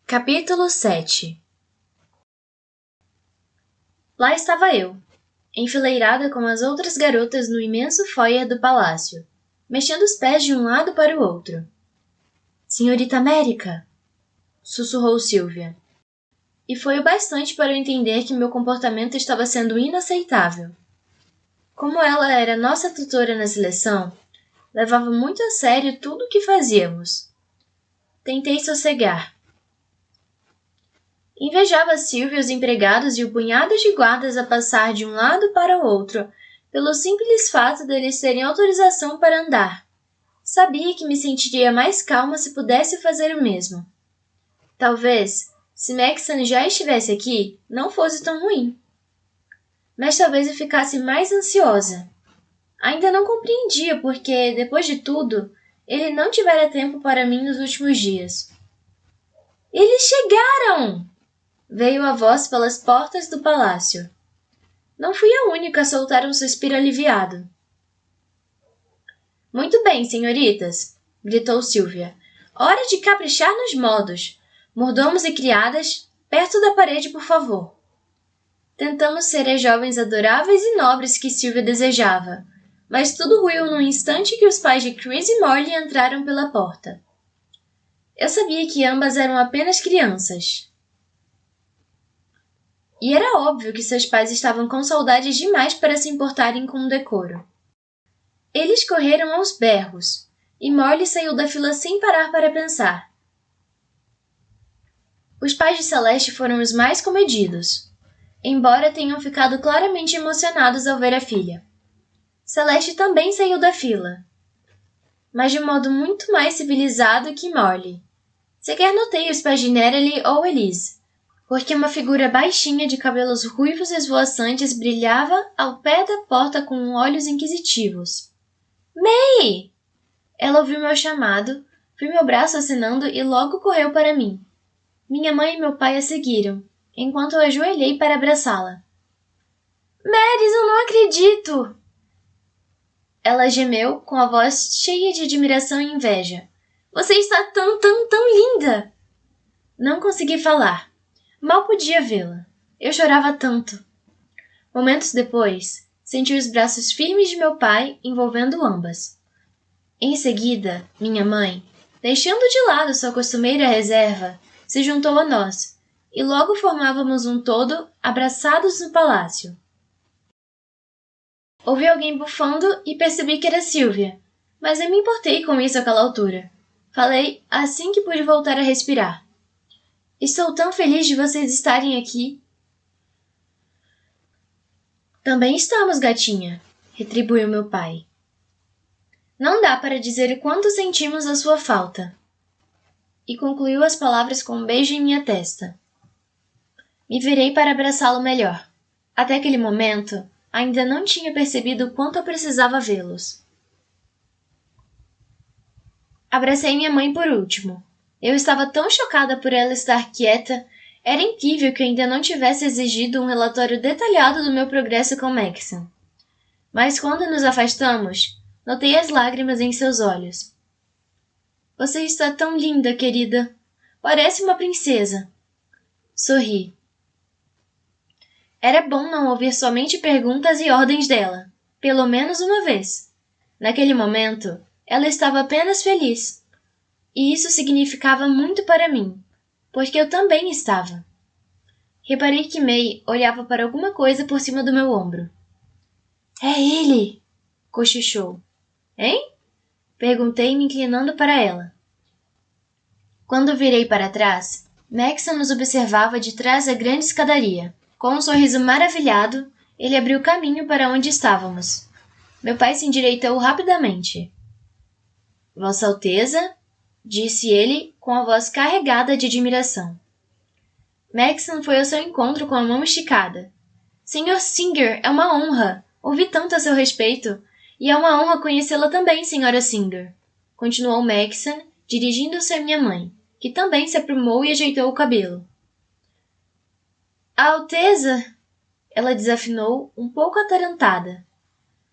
Capítulo 7. Lá estava eu, enfileirada com as outras garotas no imenso foyer do palácio, mexendo os pés de um lado para o outro. Senhorita América, sussurrou Sylvia. E foi o bastante para eu entender que meu comportamento estava sendo inaceitável. Como ela era nossa tutora na seleção, levava muito a sério tudo o que fazíamos. Tentei sossegar. Invejava Sylvia os empregados e o punhado de guardas a passar de um lado para o outro, pelo simples fato deles terem autorização para andar. Sabia que me sentiria mais calma se pudesse fazer o mesmo. Talvez, se Maxon já estivesse aqui, não fosse tão ruim. Mas talvez eu ficasse mais ansiosa. Ainda não compreendia porque, depois de tudo, ele não tivera tempo para mim nos últimos dias. Eles chegaram! Veio a voz pelas portas do palácio. Não fui a única a soltar um suspiro aliviado. Muito bem, senhoritas, gritou Sylvia. Hora de caprichar nos modos. Mordomos e criadas, perto da parede, por favor. Tentamos ser as jovens adoráveis e nobres que Sylvia desejava, mas tudo ruiu num instante que os pais de Chris e Morley entraram pela porta. Eu sabia que ambas eram apenas crianças. E era óbvio que seus pais estavam com saudades demais para se importarem com o decoro. Eles correram aos berros, e Morley saiu da fila sem parar para pensar. Os pais de Celeste foram os mais comedidos, embora tenham ficado claramente emocionados ao ver a filha. Celeste também saiu da fila, mas de modo muito mais civilizado que Morley. Sequer notei os pais de Natalie ou Elise, porque uma figura baixinha de cabelos ruivos esvoaçantes brilhava ao pé da porta com olhos inquisitivos. May! Ela ouviu meu chamado, viu meu braço acenando e logo correu para mim. Minha mãe e meu pai a seguiram, enquanto eu ajoelhei para abraçá-la. Maris, eu não acredito! Ela gemeu com a voz cheia de admiração e inveja. Você está tão linda! Não consegui falar. Mal podia vê-la. Eu chorava tanto. Momentos depois, senti os braços firmes de meu pai envolvendo ambas. Em seguida, minha mãe, deixando de lado sua costumeira reserva, se juntou a nós, e logo formávamos um todo abraçados no palácio. Ouvi alguém bufando e percebi que era Sylvia, mas nem me importei com isso àquela altura. Falei assim que pude voltar a respirar. Estou tão feliz de vocês estarem aqui. Também estamos, gatinha, retribuiu meu pai. Não dá para dizer o quanto sentimos a sua falta. E concluiu as palavras com um beijo em minha testa. Me virei para abraçá-lo melhor. Até aquele momento, ainda não tinha percebido o quanto eu precisava vê-los. Abracei minha mãe por último. Eu estava tão chocada por ela estar quieta, era incrível que eu ainda não tivesse exigido um relatório detalhado do meu progresso com Maxon. Mas quando nos afastamos, notei as lágrimas em seus olhos. Você está tão linda, querida. Parece uma princesa. Sorri. Era bom não ouvir somente perguntas e ordens dela, pelo menos uma vez. Naquele momento, ela estava apenas feliz. E isso significava muito para mim, porque eu também estava. Reparei que May olhava para alguma coisa por cima do meu ombro. É ele! Cochichou. Hein? Perguntei, me inclinando para ela. Quando virei para trás, Maxon nos observava de trás da grande escadaria. Com um sorriso maravilhado, ele abriu caminho para onde estávamos. Meu pai se endireitou rapidamente. Vossa Alteza, disse ele com a voz carregada de admiração. Maxon foi ao seu encontro com a mão esticada. Senhor Singer, é uma honra. Ouvi tanto a seu respeito. E é uma honra conhecê-la também, senhora Singer. Continuou Maxon, dirigindo-se à minha mãe, que também se aprumou e ajeitou o cabelo. A Alteza, ela desafinou, um pouco atarantada.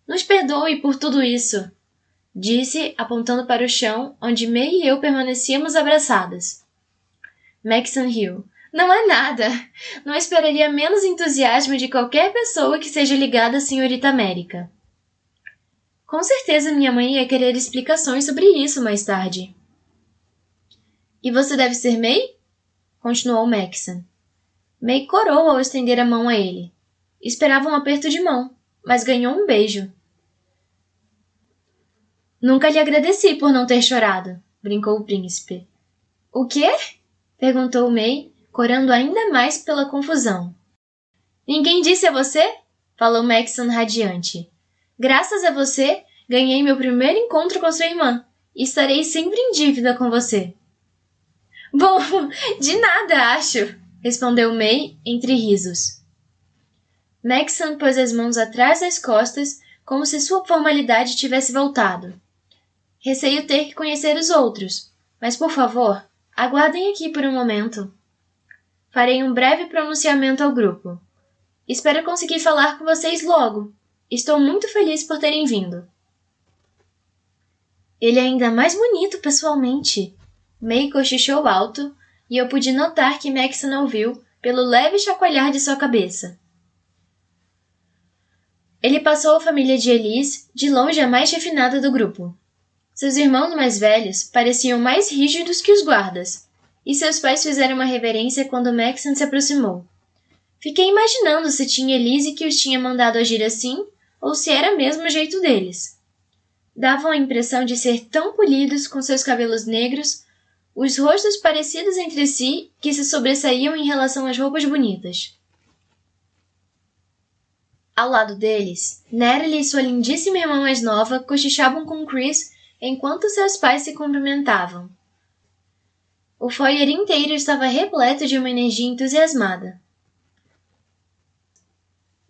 Nos perdoe por tudo isso, disse, apontando para o chão, onde May e eu permanecíamos abraçadas. Maxon riu. Não é nada. Não esperaria menos entusiasmo de qualquer pessoa que seja ligada à senhorita América. Com certeza minha mãe ia querer explicações sobre isso mais tarde. E você deve ser May? Continuou Maxon. May corou ao estender a mão a ele. Esperava um aperto de mão, mas ganhou um beijo. Nunca lhe agradeci por não ter chorado, brincou o príncipe. O quê? Perguntou May, corando ainda mais pela confusão. Ninguém disse a você? Falou Maxon radiante. Graças a você, ganhei meu primeiro encontro com sua irmã e estarei sempre em dívida com você. Bom, de nada, acho, respondeu May entre risos. Maxon pôs as mãos atrás das costas, como se sua formalidade tivesse voltado. Receio ter que conhecer os outros, mas, por favor, aguardem aqui por um momento. Farei um breve pronunciamento ao grupo. Espero conseguir falar com vocês logo. Estou muito feliz por terem vindo. Ele é ainda mais bonito pessoalmente. May cochichou alto, e eu pude notar que Maxon ouviu pelo leve chacoalhar de sua cabeça. Ele passou a família de Elise, de longe a mais refinada do grupo. Seus irmãos mais velhos pareciam mais rígidos que os guardas, e seus pais fizeram uma reverência quando Maxon se aproximou. Fiquei imaginando se tinha Elise que os tinha mandado agir assim, ou se era mesmo o jeito deles. Davam a impressão de ser tão polidos com seus cabelos negros, os rostos parecidos entre si que se sobressaíam em relação às roupas bonitas. Ao lado deles, Natalie e sua lindíssima irmã mais nova cochichavam com Chris enquanto seus pais se cumprimentavam. O foyer inteiro estava repleto de uma energia entusiasmada.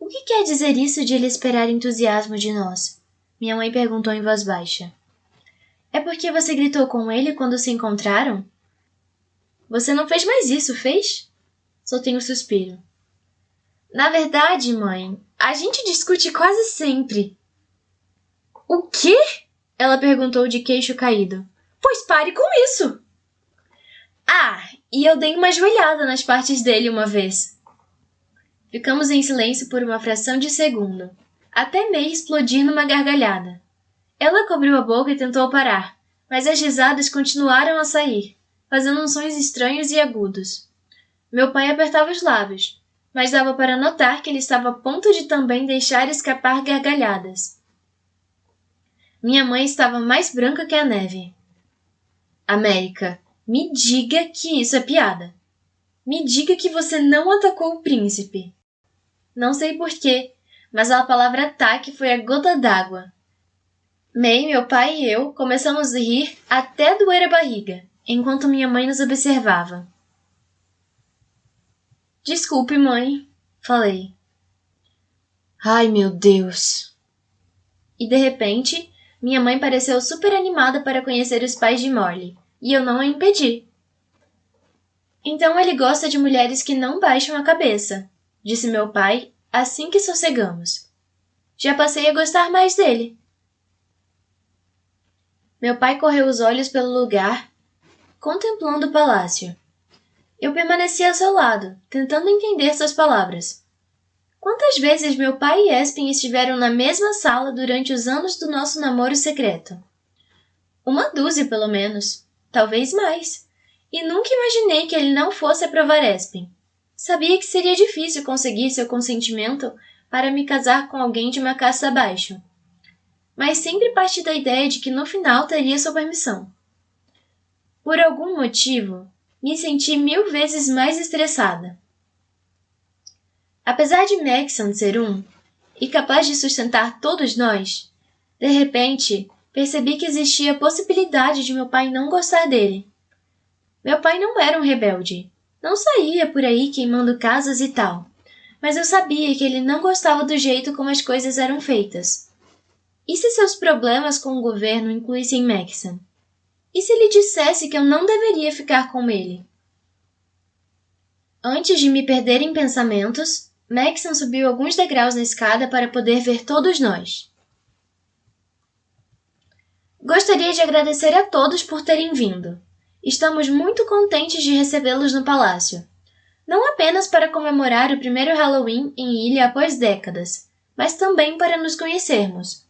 O que quer dizer isso de ele esperar entusiasmo de nós? Minha mãe perguntou em voz baixa. É porque você gritou com ele quando se encontraram? Você não fez mais isso, fez? Soltei um suspiro. Na verdade, mãe, a gente discute quase sempre. O quê? Ela perguntou de queixo caído. Pois pare com isso! Ah, e eu dei uma joelhada nas partes dele uma vez. Ficamos em silêncio por uma fração de segundo, até May explodir numa gargalhada. Ela cobriu a boca e tentou parar, mas as risadas continuaram a sair, fazendo uns sons estranhos e agudos. Meu pai apertava os lábios, mas dava para notar que ele estava a ponto de também deixar escapar gargalhadas. Minha mãe estava mais branca que a neve. América, me diga que isso é piada. Me diga que você não atacou o príncipe. Não sei porquê, mas a palavra ataque foi a gota d'água. May, meu pai e eu começamos a rir até doer a barriga, enquanto minha mãe nos observava. Desculpe, mãe, falei. Ai, meu Deus! E de repente, minha mãe pareceu super animada para conhecer os pais de Morley, e eu não a impedi. Então ele gosta de mulheres que não baixam a cabeça, disse meu pai assim que sossegamos. Já passei a gostar mais dele. Meu pai correu os olhos pelo lugar, contemplando o palácio. Eu permaneci ao seu lado, tentando entender suas palavras. Quantas vezes meu pai e Espen estiveram na mesma sala durante os anos do nosso namoro secreto? 1 dúzia, pelo menos. Talvez mais. E nunca imaginei que ele não fosse aprovar Espen. Sabia que seria difícil conseguir seu consentimento para me casar com alguém de uma casta abaixo. Mas sempre parti da ideia de que no final teria sua permissão. Por algum motivo, me senti 1000 vezes mais estressada. Apesar de Maxon ser e capaz de sustentar todos nós, de repente, percebi que existia a possibilidade de meu pai não gostar dele. Meu pai não era um rebelde. Não saía por aí queimando casas e tal. Mas eu sabia que ele não gostava do jeito como as coisas eram feitas. E se seus problemas com o governo incluíssem Maxon? E se ele dissesse que eu não deveria ficar com ele? Antes de me perder em pensamentos, Maxon subiu alguns degraus na escada para poder ver todos nós. Gostaria de agradecer a todos por terem vindo. Estamos muito contentes de recebê-los no palácio. Não apenas para comemorar o primeiro Halloween em Ilha após décadas, mas também para nos conhecermos.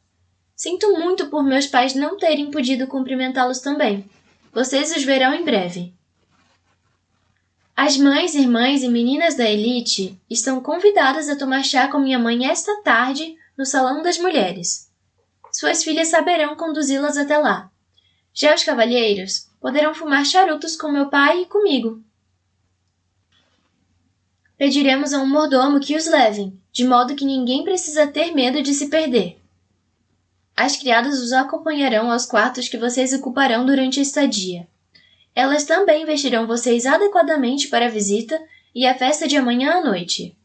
Sinto muito por meus pais não terem podido cumprimentá-los também. Vocês os verão em breve. As mães, irmãs e meninas da elite estão convidadas a tomar chá com minha mãe esta tarde no Salão das Mulheres. Suas filhas saberão conduzi-las até lá. Já os cavalheiros poderão fumar charutos com meu pai e comigo. Pediremos a um mordomo que os levem, de modo que ninguém precisa ter medo de se perder. As criadas os acompanharão aos quartos que vocês ocuparão durante a estadia. Elas também vestirão vocês adequadamente para a visita e a festa de amanhã à noite.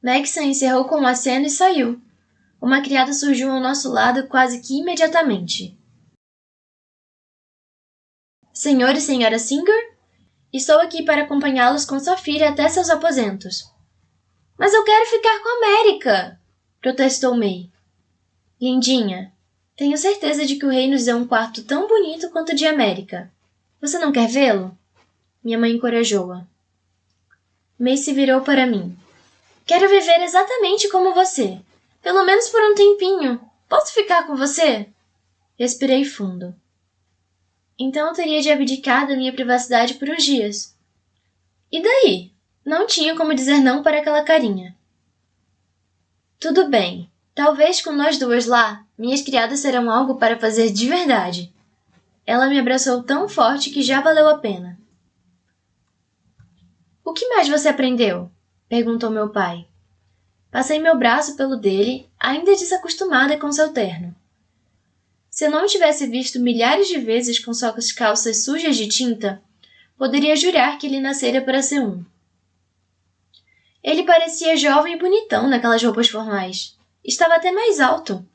Maxa encerrou com um aceno e saiu. Uma criada surgiu ao nosso lado quase que imediatamente. Senhor e senhora Singer? Estou aqui para acompanhá-los com sua filha até seus aposentos. Mas eu quero ficar com a América! Protestou May. Lindinha, tenho certeza de que o rei nos deu um quarto tão bonito quanto o de América. Você não quer vê-lo? Minha mãe encorajou-a. May se virou para mim. Quero viver exatamente como você. Pelo menos por um tempinho. Posso ficar com você? Respirei fundo. Então eu teria de abdicar da minha privacidade por uns dias. E daí? Não tinha como dizer não para aquela carinha. Tudo bem. Talvez com nós duas lá, minhas criadas serão algo para fazer de verdade. Ela me abraçou tão forte que já valeu a pena. O que mais você aprendeu? Perguntou meu pai. Passei meu braço pelo dele, ainda desacostumada com seu terno. Se eu não o tivesse visto milhares de vezes com suas calças sujas de tinta, poderia jurar que ele nascera para ser um. Ele parecia jovem e bonitão naquelas roupas formais. Estava até mais alto.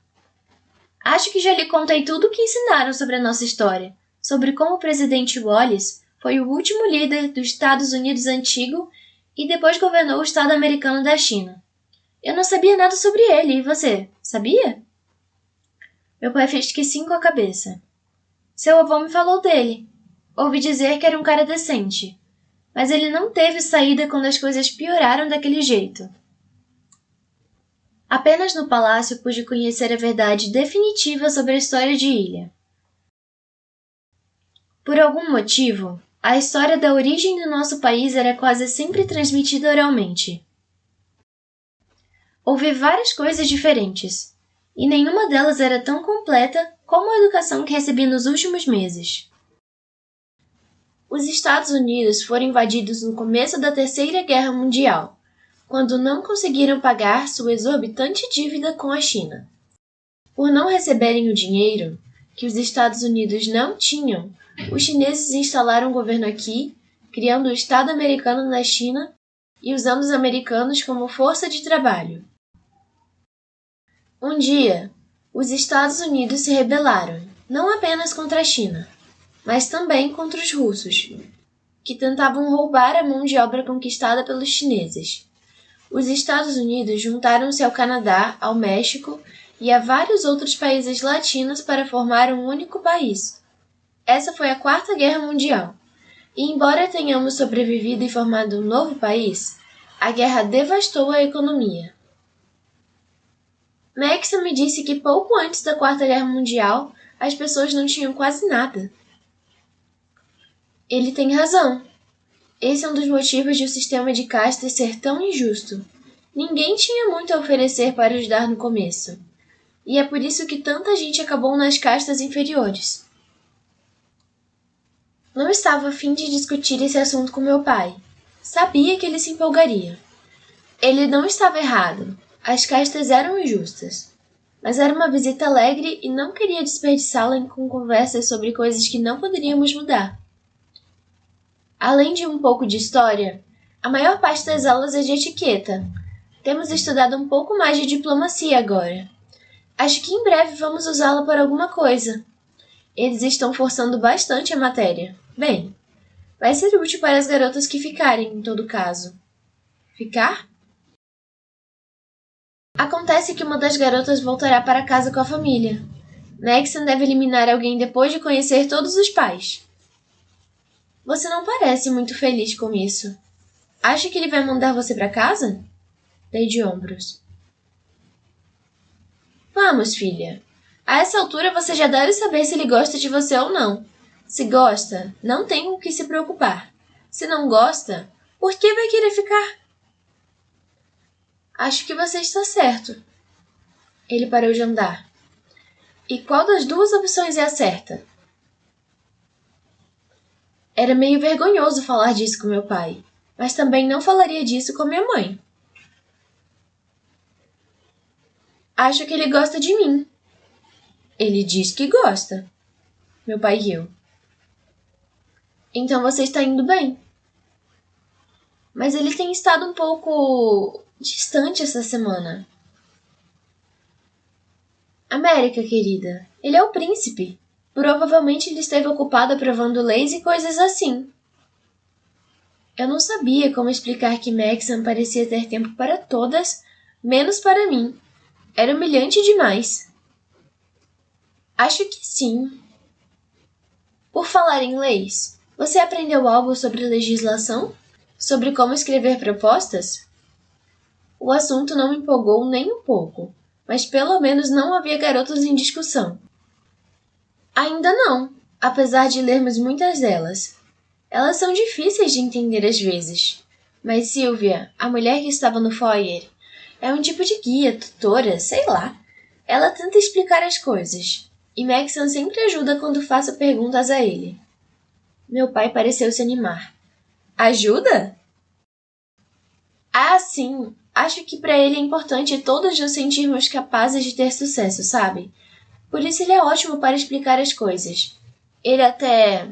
Acho que já lhe contei tudo o que ensinaram sobre a nossa história, sobre como o presidente Wallace foi o último líder dos Estados Unidos antigo e depois governou o Estado americano da China. Eu não sabia nada sobre ele, e você, sabia? Meu pai fez que sim com a cabeça. Seu avô me falou dele. Ouvi dizer que era um cara decente, mas ele não teve saída quando as coisas pioraram daquele jeito. Apenas no palácio pude conhecer a verdade definitiva sobre a história de Ilha. Por algum motivo, a história da origem do nosso país era quase sempre transmitida oralmente. Ouvi várias coisas diferentes, e nenhuma delas era tão completa como a educação que recebi nos últimos meses. Os Estados Unidos foram invadidos no começo da Terceira Guerra Mundial, quando não conseguiram pagar sua exorbitante dívida com a China. Por não receberem o dinheiro, que os Estados Unidos não tinham, os chineses instalaram um governo aqui, criando o Estado americano na China e usando os americanos como força de trabalho. Um dia, os Estados Unidos se rebelaram, não apenas contra a China, mas também contra os russos, que tentavam roubar a mão de obra conquistada pelos chineses. Os Estados Unidos juntaram-se ao Canadá, ao México e a vários outros países latinos para formar um único país. Essa foi a Quarta Guerra Mundial. E embora tenhamos sobrevivido e formado um novo país, a guerra devastou a economia. Maxa me disse que pouco antes da Quarta Guerra Mundial, as pessoas não tinham quase nada. Ele tem razão. Esse é um dos motivos de o sistema de castas ser tão injusto. Ninguém tinha muito a oferecer para ajudar no começo. E é por isso que tanta gente acabou nas castas inferiores. Não estava a fim de discutir esse assunto com meu pai. Sabia que ele se empolgaria. Ele não estava errado. As castas eram injustas. Mas era uma visita alegre e não queria desperdiçá-la com conversas sobre coisas que não poderíamos mudar. Além de um pouco de história, a maior parte das aulas é de etiqueta. Temos estudado um pouco mais de diplomacia agora. Acho que em breve vamos usá-la para alguma coisa. Eles estão forçando bastante a matéria. Bem, vai ser útil para as garotas que ficarem, em todo caso. Ficar? Acontece que uma das garotas voltará para casa com a família. Maxon deve eliminar alguém depois de conhecer todos os pais. Você não parece muito feliz com isso. Acha que ele vai mandar você para casa? Dei de ombros. Vamos, filha. A essa altura você já deve saber se ele gosta de você ou não. Se gosta, não tem com o que se preocupar. Se não gosta, por que vai querer ficar? Acho que você está certo. Ele parou de andar. E qual das duas opções é a certa? Era meio vergonhoso falar disso com meu pai, mas também não falaria disso com minha mãe. Acho que ele gosta de mim. Ele diz que gosta. Meu pai riu. Então você está indo bem. Mas ele tem estado um pouco distante essa semana. América, querida, ele é o príncipe. Provavelmente ele esteve ocupado aprovando leis e coisas assim. Eu não sabia como explicar que Maxon parecia ter tempo para todas, menos para mim. Era humilhante demais. Acho que sim. Por falar em leis, você aprendeu algo sobre legislação? Sobre como escrever propostas? O assunto não me empolgou nem um pouco, mas pelo menos não havia garotos em discussão. Ainda não, apesar de lermos muitas delas. Elas são difíceis de entender às vezes. Mas Sylvia, a mulher que estava no foyer, é um tipo de guia, tutora, sei lá. Ela tenta explicar as coisas, e Maxon sempre ajuda quando faço perguntas a ele. Meu pai pareceu se animar. Ajuda? Ah, sim. Acho que para ele é importante todos nos sentirmos capazes de ter sucesso, sabe? Por isso ele é ótimo para explicar as coisas. Ele até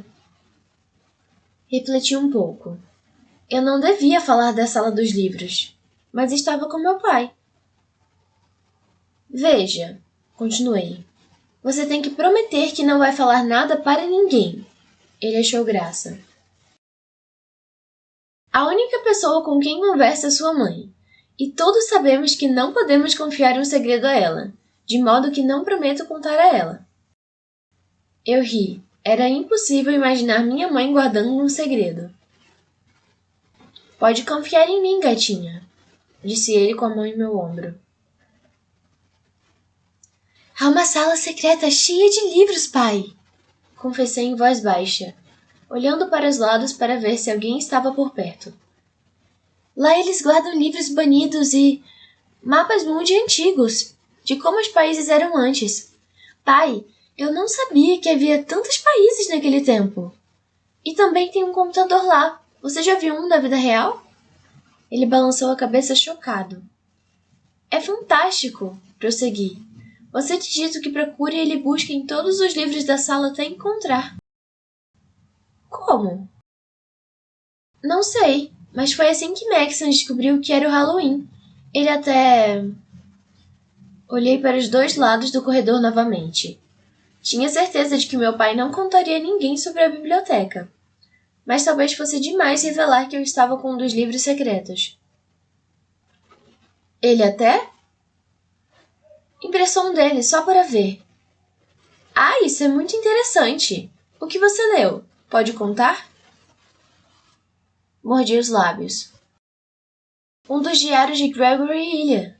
refletiu um pouco. Eu não devia falar da sala dos livros, mas estava com meu pai. Veja, continuei. Você tem que prometer que não vai falar nada para ninguém. Ele achou graça. A única pessoa com quem conversa é sua mãe. E todos sabemos que não podemos confiar um segredo a ela, de modo que não prometo contar a ela. Eu ri. Era impossível imaginar minha mãe guardando um segredo. Pode confiar em mim, gatinha, disse ele com a mão em meu ombro. Há uma sala secreta cheia de livros, pai, confessei em voz baixa, olhando para os lados para ver se alguém estava por perto. Lá eles guardam livros banidos e mapas mundi antigos, de como os países eram antes. Pai, eu não sabia que havia tantos países naquele tempo. E também tem um computador lá. Você já viu um da vida real? Ele balançou a cabeça chocado. É fantástico, prossegui. Você digita o que procura e ele busca em todos os livros da sala até encontrar. Como? Não sei, mas foi assim que Maxon descobriu que era o Halloween. Ele até... Olhei para os dois lados do corredor novamente. Tinha certeza de que meu pai não contaria a ninguém sobre a biblioteca. Mas talvez fosse demais revelar que eu estava com um dos livros secretos. Ele até? Impressão dele, só para ver. Ah, isso é muito interessante. O que você leu? Pode contar? Mordi os lábios. Um dos diários de Gregory Ilha.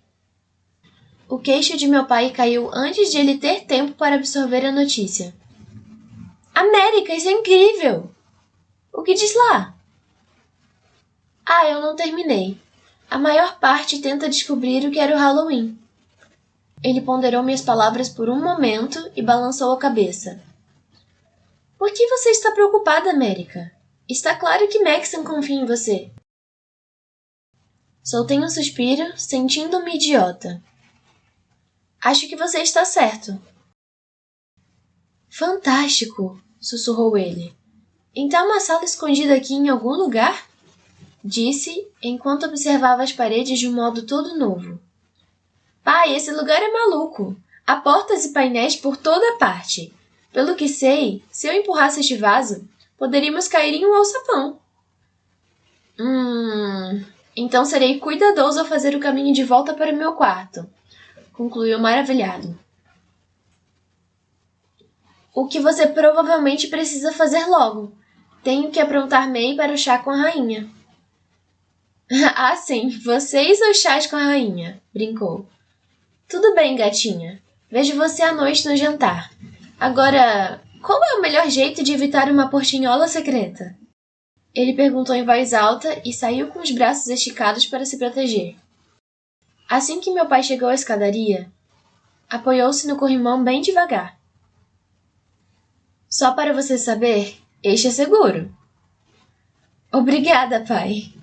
O queixo de meu pai caiu antes de ele ter tempo para absorver a notícia. América, isso é incrível! O que diz lá? Ah, eu não terminei. A maior parte tenta descobrir o que era o Halloween. Ele ponderou minhas palavras por um momento e balançou a cabeça. Por que você está preocupada, América? Está claro que Maxon confia em você. Soltei um suspiro, sentindo-me idiota. Acho que você está certo. Fantástico, sussurrou ele. Então uma sala escondida aqui em algum lugar? Disse, enquanto observava as paredes de um modo todo novo. Pai, esse lugar é maluco. Há portas e painéis por toda parte. Pelo que sei, se eu empurrasse este vaso, poderíamos cair em um alçapão. Então serei cuidadoso ao fazer o caminho de volta para o meu quarto, concluiu maravilhado. O que você provavelmente precisa fazer logo. Tenho que aprontar May para o chá com a rainha. Ah, sim, você e seus chás com a rainha, brincou. Tudo bem, gatinha. Vejo você à noite no jantar. Agora, qual é o melhor jeito de evitar uma portinhola secreta? Ele perguntou em voz alta e saiu com os braços esticados para se proteger. Assim que meu pai chegou à escadaria, apoiou-se no corrimão bem devagar. Só para você saber, este é seguro. Obrigada, pai.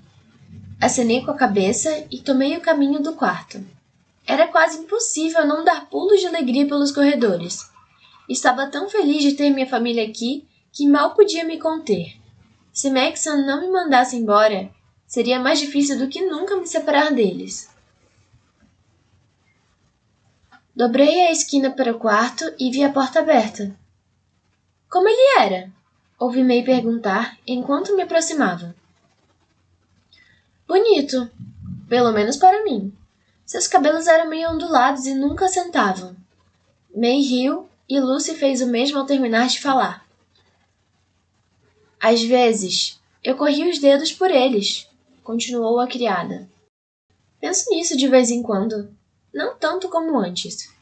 Acenei com a cabeça e tomei o caminho do quarto. Era quase impossível não dar pulos de alegria pelos corredores. Estava tão feliz de ter minha família aqui que mal podia me conter. Se Maxon não me mandasse embora, seria mais difícil do que nunca me separar deles. Dobrei a esquina para o quarto e vi a porta aberta. Como ele era? Ouvi May perguntar enquanto me aproximava. Bonito, pelo menos para mim. Seus cabelos eram meio ondulados e nunca sentavam. May riu e Lucy fez o mesmo ao terminar de falar. Às vezes, eu corria os dedos por eles, continuou a criada. Penso nisso de vez em quando, não tanto como antes.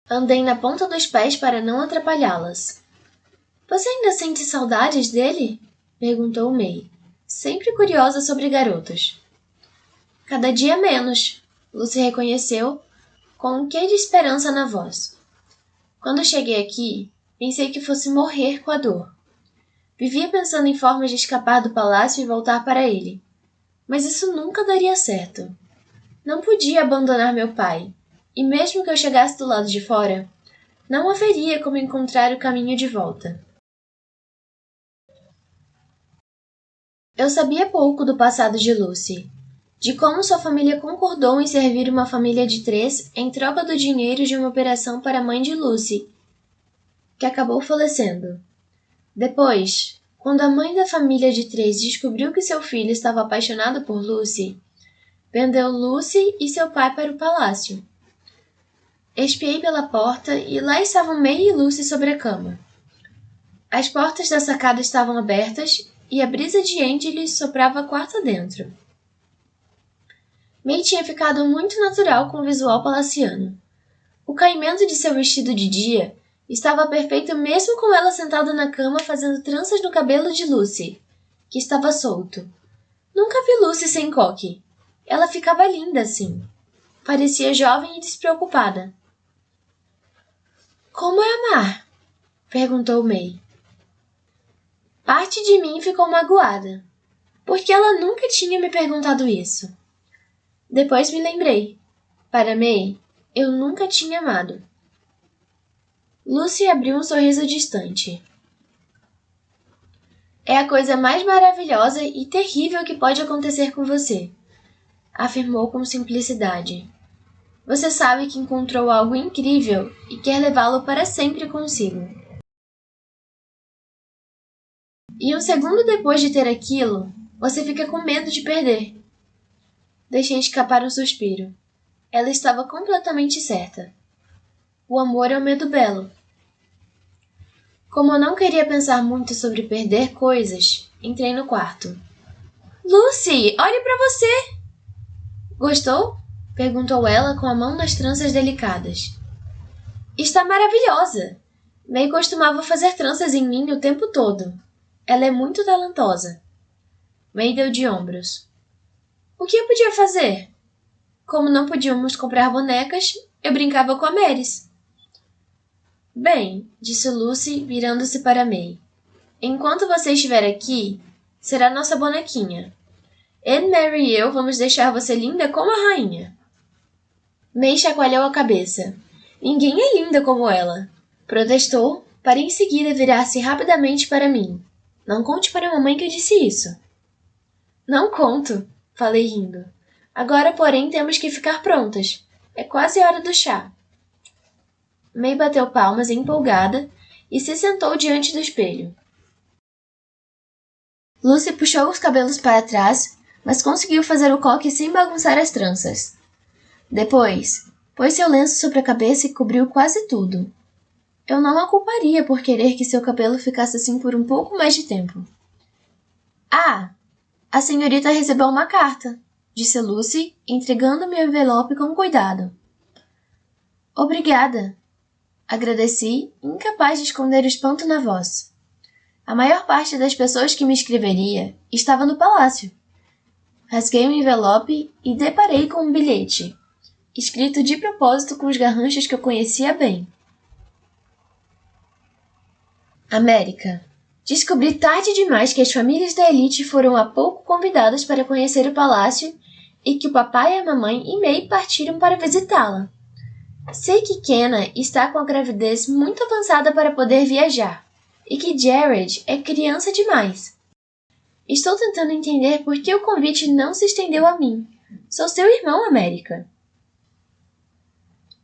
Andei na ponta dos pés para não atrapalhá-las. Você ainda sente saudades dele? Perguntou May, sempre curiosa sobre garotos. Cada dia menos, Lucy reconheceu, com um quê de esperança na voz. Quando cheguei aqui, pensei que fosse morrer com a dor. Vivia pensando em formas de escapar do palácio e voltar para ele. Mas isso nunca daria certo. Não podia abandonar meu pai, e mesmo que eu chegasse do lado de fora, não haveria como encontrar o caminho de volta. Eu sabia pouco do passado de Lucy, de como sua família concordou em servir uma família de 3 em troca do dinheiro de uma operação para a mãe de Lucy, que acabou falecendo. Depois, quando a mãe da família de 3 descobriu que seu filho estava apaixonado por Lucy, vendeu Lucy e seu pai para o palácio. Espiei pela porta e lá estavam May e Lucy sobre a cama. As portas da sacada estavam abertas e a brisa de Angeles soprava quarto adentro. May tinha ficado muito natural com o visual palaciano. O caimento de seu vestido de dia estava perfeito mesmo com ela sentada na cama fazendo tranças no cabelo de Lucy, que estava solto. Nunca vi Lucy sem coque. Ela ficava linda assim. Parecia jovem e despreocupada. Como é amar? Perguntou May. Parte de mim ficou magoada, porque ela nunca tinha me perguntado isso. Depois me lembrei. Para May, eu nunca tinha amado. Lucy abriu um sorriso distante. É a coisa mais maravilhosa e terrível que pode acontecer com você, afirmou com simplicidade. Você sabe que encontrou algo incrível e quer levá-lo para sempre consigo. E um segundo depois de ter aquilo, você fica com medo de perder. Deixei escapar um suspiro. Ela estava completamente certa. O amor é um medo belo. Como eu não queria pensar muito sobre perder coisas, entrei no quarto. Lucy, olhe para você! Gostou? Perguntou ela com a mão nas tranças delicadas. Está maravilhosa! May costumava fazer tranças em mim o tempo todo. Ela é muito talentosa. May deu de ombros. O que eu podia fazer? Como não podíamos comprar bonecas, eu brincava com a Maris. Bem, disse Lucy, virando-se para May. Enquanto você estiver aqui, será nossa bonequinha. Anne, Mary e eu vamos deixar você linda como a rainha. May chacoalhou a cabeça. Ninguém é linda como ela. Protestou, para em seguida virar-se rapidamente para mim. Não conte para a mamãe que eu disse isso. Não conto, falei rindo. Agora, porém, temos que ficar prontas. É quase hora do chá. May bateu palmas empolgada e se sentou diante do espelho. Lucy puxou os cabelos para trás, mas conseguiu fazer o coque sem bagunçar as tranças. Depois, pôs seu lenço sobre a cabeça e cobriu quase tudo. Eu não a culparia por querer que seu cabelo ficasse assim por um pouco mais de tempo. Ah, a senhorita recebeu uma carta, disse Lucy, entregando-me o envelope com cuidado. Obrigada, agradeci, incapaz de esconder o espanto na voz. A maior parte das pessoas que me escreveria estava no palácio. Rasguei o envelope e deparei com um bilhete, escrito de propósito com os garranchos que eu conhecia bem. América. Descobri tarde demais que as famílias da elite foram há pouco convidadas para conhecer o palácio e que o papai, a mamãe e May partiram para visitá-la. Sei que Kenna está com a gravidez muito avançada para poder viajar e que Jared é criança demais. Estou tentando entender por que o convite não se estendeu a mim. Sou seu irmão, América.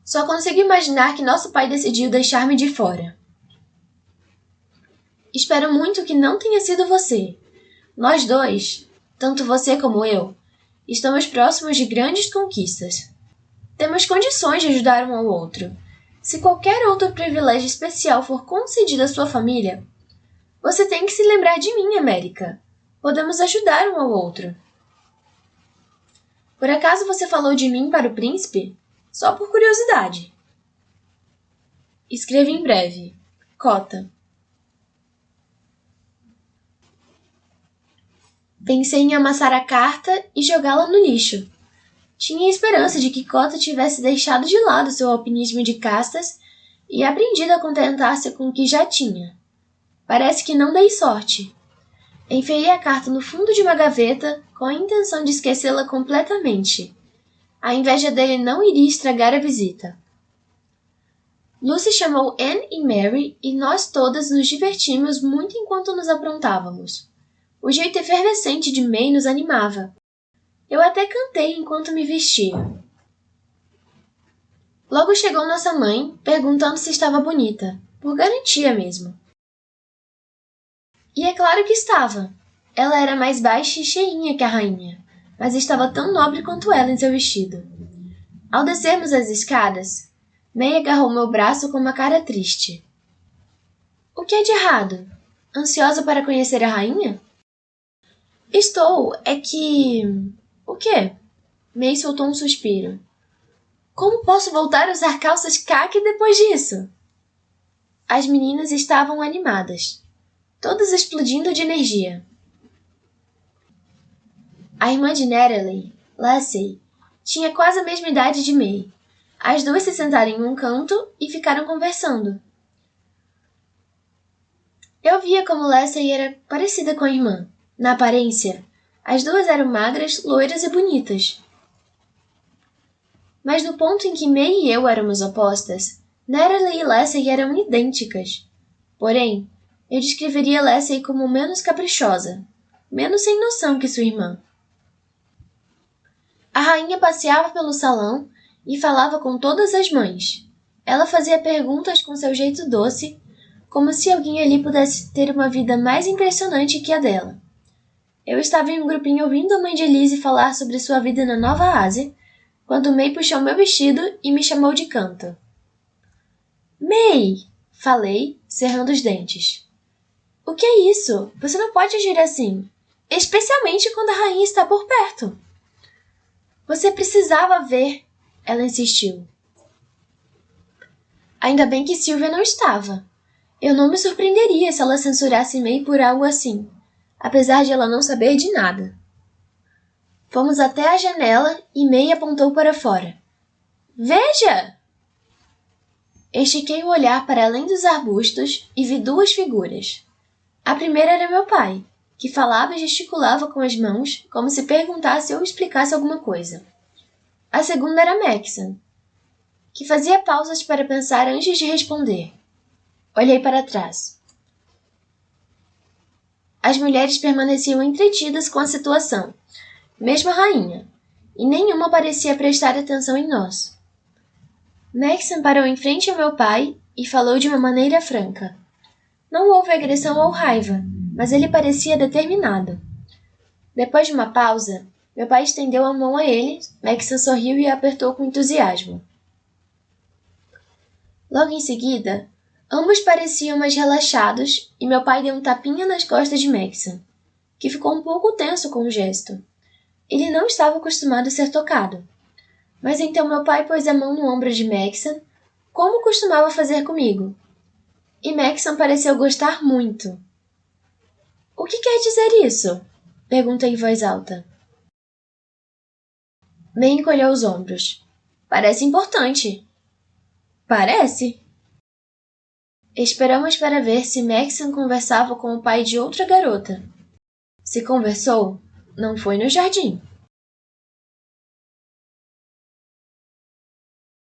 Só consigo imaginar que nosso pai decidiu deixar-me de fora. Espero muito que não tenha sido você. Nós dois, tanto você como eu, estamos próximos de grandes conquistas. Temos condições de ajudar um ao outro. Se qualquer outro privilégio especial for concedido à sua família, você tem que se lembrar de mim, América. Podemos ajudar um ao outro. Por acaso você falou de mim para o príncipe? Só por curiosidade. Escreva em breve. Cota. Pensei em amassar a carta e jogá-la no lixo. Tinha esperança de que Cota tivesse deixado de lado seu alpinismo de castas e aprendido a contentar-se com o que já tinha. Parece que não dei sorte. Enfiei a carta no fundo de uma gaveta com a intenção de esquecê-la completamente. A inveja dele não iria estragar a visita. Lucy chamou Anne e Mary e nós todas nos divertimos muito enquanto nos aprontávamos. O jeito efervescente de May nos animava. Eu até cantei enquanto me vestia. Logo chegou nossa mãe, perguntando se estava bonita, por garantia mesmo. E é claro que estava. Ela era mais baixa e cheinha que a rainha, mas estava tão nobre quanto ela em seu vestido. Ao descermos as escadas, May agarrou meu braço com uma cara triste. O que é de errado? Ansiosa para conhecer a rainha? Estou, é que... O quê? May soltou um suspiro. Como posso voltar a usar calças caqui depois disso? As meninas estavam animadas, todas explodindo de energia. A irmã de Natalie, Lassie, tinha quase a mesma idade de May. As duas se sentaram em um canto e ficaram conversando. Eu via como Lassie era parecida com a irmã. Na aparência, as duas eram magras, loiras e bonitas. Mas no ponto em que May e eu éramos opostas, Natalie e Lassie eram idênticas. Porém, eu descreveria Lassie como menos caprichosa, menos sem noção que sua irmã. A rainha passeava pelo salão e falava com todas as mães. Ela fazia perguntas com seu jeito doce, como se alguém ali pudesse ter uma vida mais impressionante que a dela. Eu estava em um grupinho ouvindo a mãe de Elise falar sobre sua vida na Nova Ásia, quando May puxou meu vestido e me chamou de canto. May! Falei, cerrando os dentes. O que é isso? Você não pode agir assim, especialmente quando a rainha está por perto. Você precisava ver, ela insistiu. Ainda bem que Sylvia não estava. Eu não me surpreenderia se ela censurasse May por algo assim, apesar de ela não saber de nada. Fomos até a janela e May apontou para fora. Veja! Estiquei o olhar para além dos arbustos e vi duas figuras. A primeira era meu pai, que falava e gesticulava com as mãos como se perguntasse ou explicasse alguma coisa. A segunda era Maxon, que fazia pausas para pensar antes de responder. Olhei para trás. As mulheres permaneciam entretidas com a situação, mesmo a rainha, e nenhuma parecia prestar atenção em nós. Maxon parou em frente ao meu pai e falou de uma maneira franca. Não houve agressão ou raiva, mas ele parecia determinado. Depois de uma pausa, meu pai estendeu a mão a ele, Maxon sorriu e a apertou com entusiasmo. Logo em seguida, Ambos pareciam mais relaxados e meu pai deu um tapinha nas costas de Maxon, que ficou um pouco tenso com o gesto. Ele não estava acostumado a ser tocado. Mas então meu pai pôs a mão no ombro de Maxon, como costumava fazer comigo. E Maxon pareceu gostar muito. O que quer dizer isso? Perguntei em voz alta. May encolheu os ombros. Parece importante. Parece. Esperamos para ver se Maxon conversava com o pai de outra garota. Se conversou, não foi no jardim.